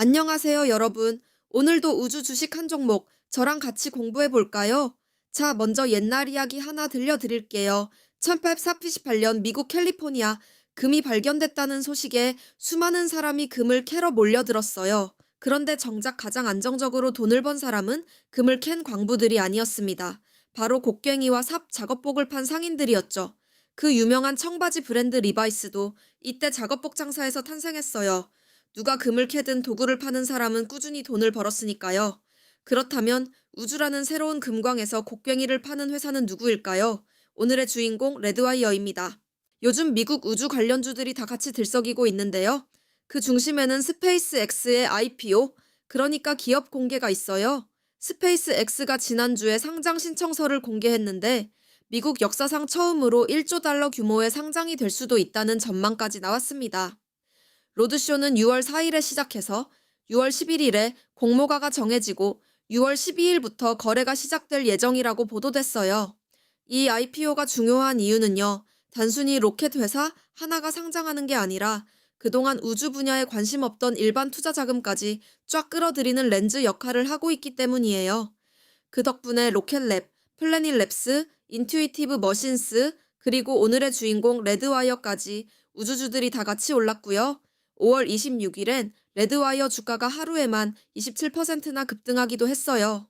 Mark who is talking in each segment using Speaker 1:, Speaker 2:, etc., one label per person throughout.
Speaker 1: 안녕하세요, 여러분. 오늘도 우주 주식 한 종목 저랑 같이 공부해 볼까요? 자, 먼저 옛날 이야기 하나 들려드릴게요. 1848년 미국 캘리포니아 금이 발견됐다는 소식에 수많은 사람이 금을 캐러 몰려들었어요. 그런데 정작 가장 안정적으로 돈을 번 사람은 금을 캔 광부들이 아니었습니다. 바로 곡괭이와 삽, 작업복을 판 상인들이었죠. 그 유명한 청바지 브랜드 리바이스도 이때 작업복 장사에서 탄생했어요. 누가 금을 캐든 도구를 파는 사람은 꾸준히 돈을 벌었으니까요. 그렇다면 우주라는 새로운 금광에서 곡괭이를 파는 회사는 누구일까요? 오늘의 주인공 레드와이어입니다. 요즘 미국 우주 관련주들이 다 같이 들썩이고 있는데요. 그 중심에는 스페이스 X의 IPO, 그러니까 기업 공개가 있어요. 스페이스 X가 지난주에 상장 신청서를 공개했는데 미국 역사상 처음으로 1조 달러 규모의 상장이 될 수도 있다는 전망까지 나왔습니다. 로드쇼는 6월 4일에 시작해서 6월 11일에 공모가가 정해지고 6월 12일부터 거래가 시작될 예정이라고 보도됐어요. 이 IPO가 중요한 이유는요, 단순히 로켓 회사 하나가 상장하는 게 아니라 그동안 우주 분야에 관심 없던 일반 투자 자금까지 쫙 끌어들이는 렌즈 역할을 하고 있기 때문이에요. 그 덕분에 로켓랩, 플래닛랩스, 인투이티브 머신스, 그리고 오늘의 주인공 레드와이어까지 우주주들이 다 같이 올랐고요. 5월 26일엔 레드와이어 주가가 하루에만 27%나 급등하기도 했어요.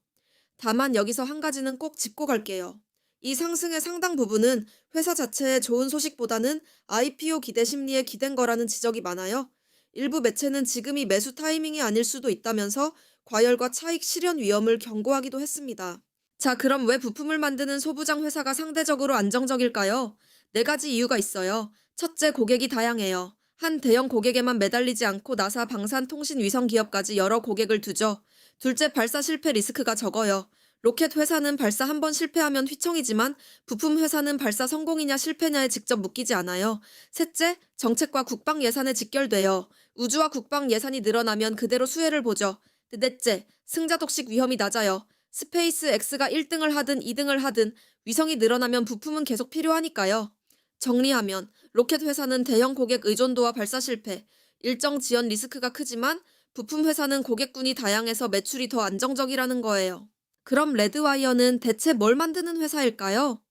Speaker 1: 다만 여기서 한 가지는 꼭 짚고 갈게요. 이 상승의 상당 부분은 회사 자체의 좋은 소식보다는 IPO 기대 심리에 기댄 거라는 지적이 많아요. 일부 매체는 지금이 매수 타이밍이 아닐 수도 있다면서 과열과 차익 실현 위험을 경고하기도 했습니다. 자, 그럼 왜 부품을 만드는 소부장 회사가 상대적으로 안정적일까요? 네 가지 이유가 있어요. 첫째, 고객이 다양해요. 한 대형 고객에만 매달리지 않고 나사, 방산, 통신, 위성 기업까지 여러 고객을 두죠. 둘째, 발사 실패 리스크가 적어요. 로켓 회사는 발사 한 번 실패하면 휘청이지만 부품 회사는 발사 성공이냐 실패냐에 직접 묶이지 않아요. 셋째, 정책과 국방 예산에 직결돼요. 우주와 국방 예산이 늘어나면 그대로 수혜를 보죠. 넷째, 승자 독식 위험이 낮아요. 스페이스 X가 1등을 하든 2등을 하든 위성이 늘어나면 부품은 계속 필요하니까요. 정리하면 로켓 회사는 대형 고객 의존도와 발사 실패, 일정 지연 리스크가 크지만 부품 회사는 고객군이 다양해서 매출이 더 안정적이라는 거예요. 그럼 레드와이어는 대체 뭘 만드는 회사일까요?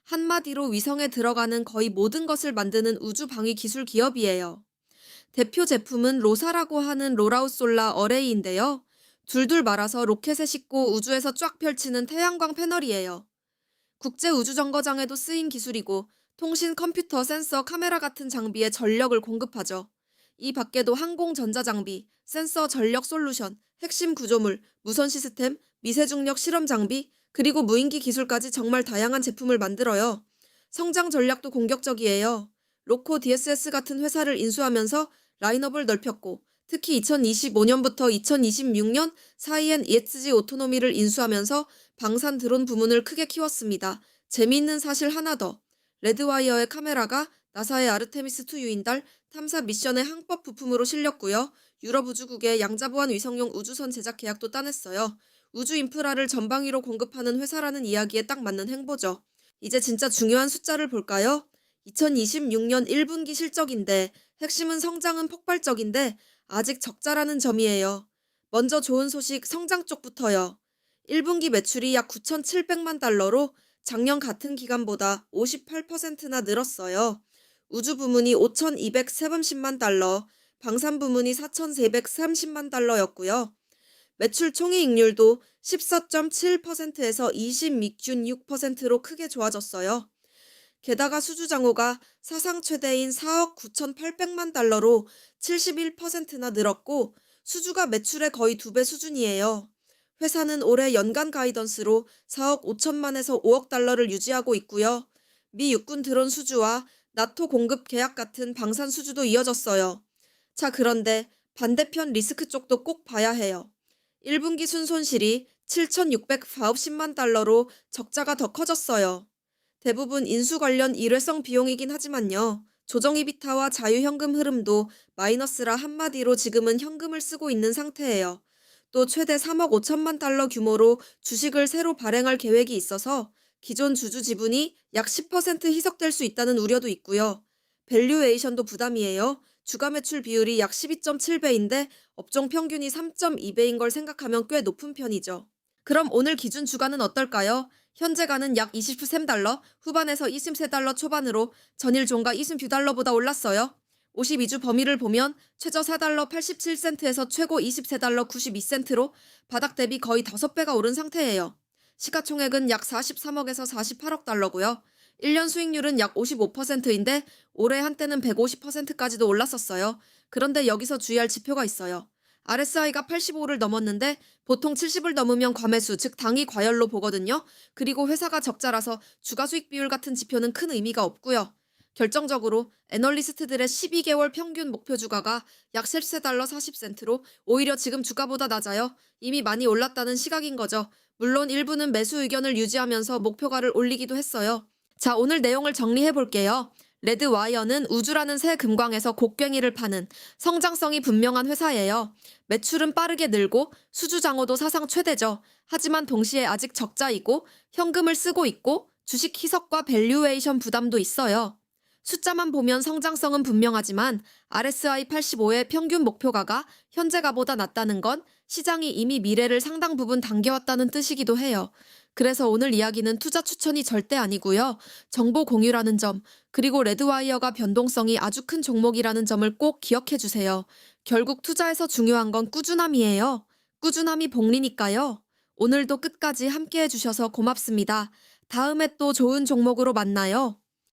Speaker 1: 한마디로 위성에 들어가는 거의 모든 것을 만드는 우주 방위 기술 기업이에요. 대표 제품은 로사라고 하는 롤아웃 솔라 어레이인데요. 둘둘 말아서 로켓에 싣고 우주에서 쫙 펼치는 태양광 패널이에요. 국제우주정거장에도 쓰인 기술이고 통신, 컴퓨터, 센서, 카메라 같은 장비에 전력을 공급하죠. 이 밖에도 항공 전자장비, 센서, 전력 솔루션, 핵심 구조물, 무선 시스템, 미세중력 실험 장비, 그리고 무인기 기술까지 정말 다양한 제품을 만들어요. 성장 전략도 공격적이에요. 로코 DSS 같은 회사를 인수하면서 라인업을 넓혔고 특히 2025년부터 2026년 사이엔 ESG 오토노미를 인수하면서 방산 드론 부문을 크게 키웠습니다. 재미있는 사실 하나 더. 레드와이어의 카메라가 나사의 아르테미스2 유인달 탐사 미션의 항법 부품으로 실렸고요. 유럽 우주국의 양자보안 위성용 우주선 제작 계약도 따냈어요. 우주 인프라를 전방위로 공급하는 회사라는 이야기에 딱 맞는 행보죠. 이제 진짜 중요한 숫자를 볼까요? 2026년 1분기 실적인데 핵심은 성장은 폭발적인데 아직 적자라는 점이에요. 먼저 좋은 소식 성장 쪽부터요. 1분기 매출이 약 9,700만 달러로 작년 같은 기간보다 58%나 늘었어요. 우주 부문이 5,230만 달러, 방산 부문이 4,430만 달러였고요. 매출 총이익률도 14.7%에서 26.6%로 크게 좋아졌어요. 게다가 수주장호가 사상 최대인 4억 9,800만 달러로 71%나 늘었고 수주가 매출의 거의 2배 수준이에요. 회사는 올해 연간 가이던스로 4억 5천만에서 5억 달러를 유지하고 있고요. 미 육군 드론 수주와 나토 공급 계약 같은 방산 수주도 이어졌어요. 자, 그런데 반대편 리스크 쪽도 꼭 봐야 해요. 1분기 순손실이 7,640만 달러로 적자가 더 커졌어요. 대부분 인수 관련 일회성 비용이긴 하지만요. 조정 이비타와 자유현금 흐름도 마이너스라 한마디로 지금은 현금을 쓰고 있는 상태예요. 또 최대 3억 5천만 달러 규모로 주식을 새로 발행할 계획이 있어서 기존 주주 지분이 약 10% 희석될 수 있다는 우려도 있고요. 밸류에이션도 부담이에요. 주가 매출 비율이 약 12.7배인데 업종 평균이 3.2배인 걸 생각하면 꽤 높은 편이죠. 그럼 오늘 기준 주가는 어떨까요? 현재가는 약 23달러, 후반에서 23달러 초반으로 전일 종가 22달러보다 올랐어요. 52주 범위를 보면 최저 4달러 87센트에서 최고 23달러 92센트로 바닥 대비 거의 5배가 오른 상태예요. 시가총액은 약 43억에서 48억 달러고요. 1년 수익률은 약 55%인데 올해 한때는 150%까지도 올랐었어요. 그런데 여기서 주의할 지표가 있어요. RSI가 85를 넘었는데 보통 70을 넘으면 과매수, 즉 당이 과열로 보거든요. 그리고 회사가 적자라서 주가 수익 비율 같은 지표는 큰 의미가 없고요. 결정적으로 애널리스트들의 12개월 평균 목표 주가가 약 13달러 40센트로 오히려 지금 주가보다 낮아요. 이미 많이 올랐다는 시각인 거죠. 물론 일부는 매수 의견을 유지하면서 목표가를 올리기도 했어요. 자, 오늘 내용을 정리해 볼게요. 레드와이어는 우주라는 새 금광에서 곡괭이를 파는 성장성이 분명한 회사예요. 매출은 빠르게 늘고 수주 장호도 사상 최대죠. 하지만 동시에 아직 적자이고 현금을 쓰고 있고 주식 희석과 밸류에이션 부담도 있어요. 숫자만 보면 성장성은 분명하지만 RSI 85의 평균 목표가가 현재가보다 낮다는 건 시장이 이미 미래를 상당 부분 당겨왔다는 뜻이기도 해요. 그래서 오늘 이야기는 투자 추천이 절대 아니고요. 정보 공유라는 점, 그리고 레드와이어가 변동성이 아주 큰 종목이라는 점을 꼭 기억해 주세요. 결국 투자에서 중요한 건 꾸준함이에요. 꾸준함이 복리니까요. 오늘도 끝까지 함께 해주셔서 고맙습니다. 다음에 또 좋은 종목으로 만나요.